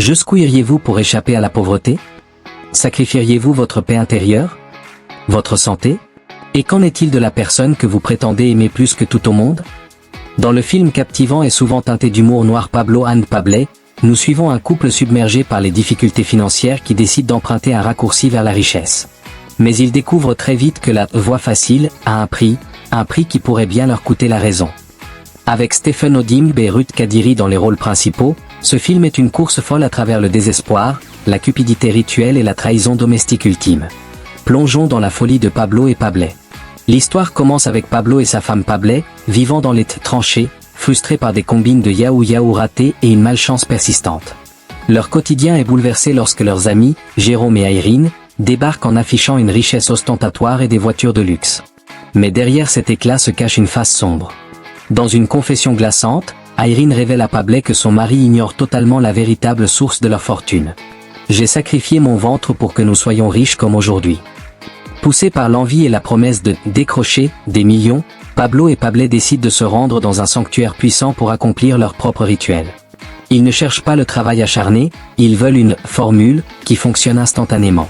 Jusqu'où iriez-vous pour échapper à la pauvreté? Sacrifieriez-vous votre paix intérieure? Votre santé? Et qu'en est-il de la personne que vous prétendez aimer plus que tout au monde? Dans le film captivant et souvent teinté d'humour noir Pablo and Pablo, nous suivons un couple submergé par les difficultés financières qui décide d'emprunter un raccourci vers la richesse. Mais ils découvrent très vite que la voie facile a un prix qui pourrait bien leur coûter la raison. Avec Stephen Odimb et Ruth Kadiri dans les rôles principaux, ce film est une course folle à travers le désespoir, la cupidité rituelle et la trahison domestique ultime. Plongeons dans la folie de Pablo et Pablo. L'histoire commence avec Pablo et sa femme Pablo, vivant dans les tranchées, frustrés par des combines de Yahoo ratés et une malchance persistante. Leur quotidien est bouleversé lorsque leurs amis, Jérôme et Irene, débarquent en affichant une richesse ostentatoire et des voitures de luxe. Mais derrière cet éclat se cache une face sombre. Dans une confession glaçante, Irene révèle à Pablo que son mari ignore totalement la véritable source de leur fortune. « J'ai sacrifié mon ventre pour que nous soyons riches comme aujourd'hui. » Poussés par l'envie et la promesse de décrocher des millions, Pablo et Pablo décident de se rendre dans un sanctuaire puissant pour accomplir leur propre rituel. Ils ne cherchent pas le travail acharné, ils veulent une formule qui fonctionne instantanément.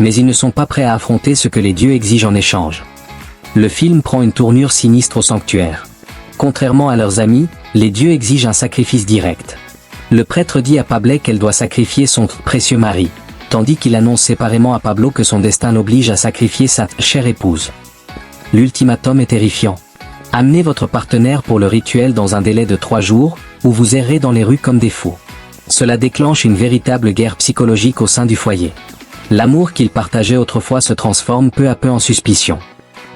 Mais ils ne sont pas prêts à affronter ce que les dieux exigent en échange. Le film prend une tournure sinistre au sanctuaire. Contrairement à leurs amis, les dieux exigent un sacrifice direct. Le prêtre dit à Pablo qu'elle doit sacrifier son précieux mari, tandis qu'il annonce séparément à Pablo que son destin l'oblige à sacrifier sa chère épouse. L'ultimatum est terrifiant. Amenez votre partenaire pour le rituel dans un délai de 3 jours, ou vous errez dans les rues comme des fous. Cela déclenche une véritable guerre psychologique au sein du foyer. L'amour qu'ils partageaient autrefois se transforme peu à peu en suspicion.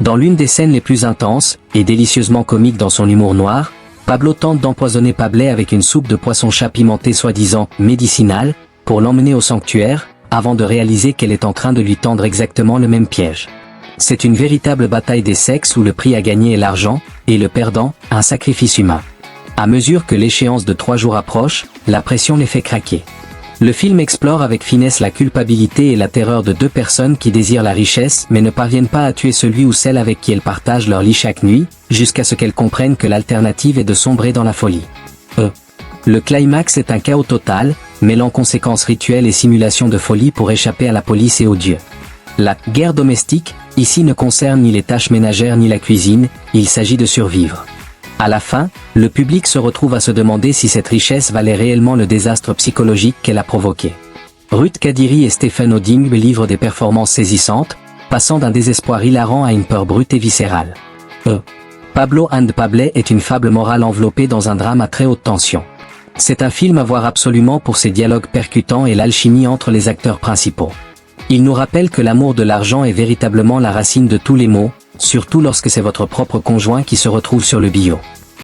Dans l'une des scènes les plus intenses, et délicieusement comique dans son humour noir, Pablo tente d'empoisonner Pablo avec une soupe de poisson-chat pimentée soi-disant médicinale, pour l'emmener au sanctuaire, avant de réaliser qu'elle est en train de lui tendre exactement le même piège. C'est une véritable bataille des sexes où le prix à gagner est l'argent, et le perdant, un sacrifice humain. À mesure que l'échéance de 3 jours approche, la pression les fait craquer. Le film explore avec finesse la culpabilité et la terreur de 2 personnes qui désirent la richesse mais ne parviennent pas à tuer celui ou celle avec qui elles partagent leur lit chaque nuit, jusqu'à ce qu'elles comprennent que l'alternative est de sombrer dans la folie. Le climax est un chaos total, mêlant conséquences rituelles et simulations de folie pour échapper à la police et aux dieux. La guerre domestique, ici ne concerne ni les tâches ménagères ni la cuisine, il s'agit de survivre. À la fin, le public se retrouve à se demander si cette richesse valait réellement le désastre psychologique qu'elle a provoqué. Ruth Kadiri et Stephen Odimb livrent des performances saisissantes, passant d'un désespoir hilarant à une peur brute et viscérale. Pablo and Pablo est une fable morale enveloppée dans un drame à très haute tension. C'est un film à voir absolument pour ses dialogues percutants et l'alchimie entre les acteurs principaux. Il nous rappelle que l'amour de l'argent est véritablement la racine de tous les maux, surtout lorsque c'est votre propre conjoint qui se retrouve sur le billot.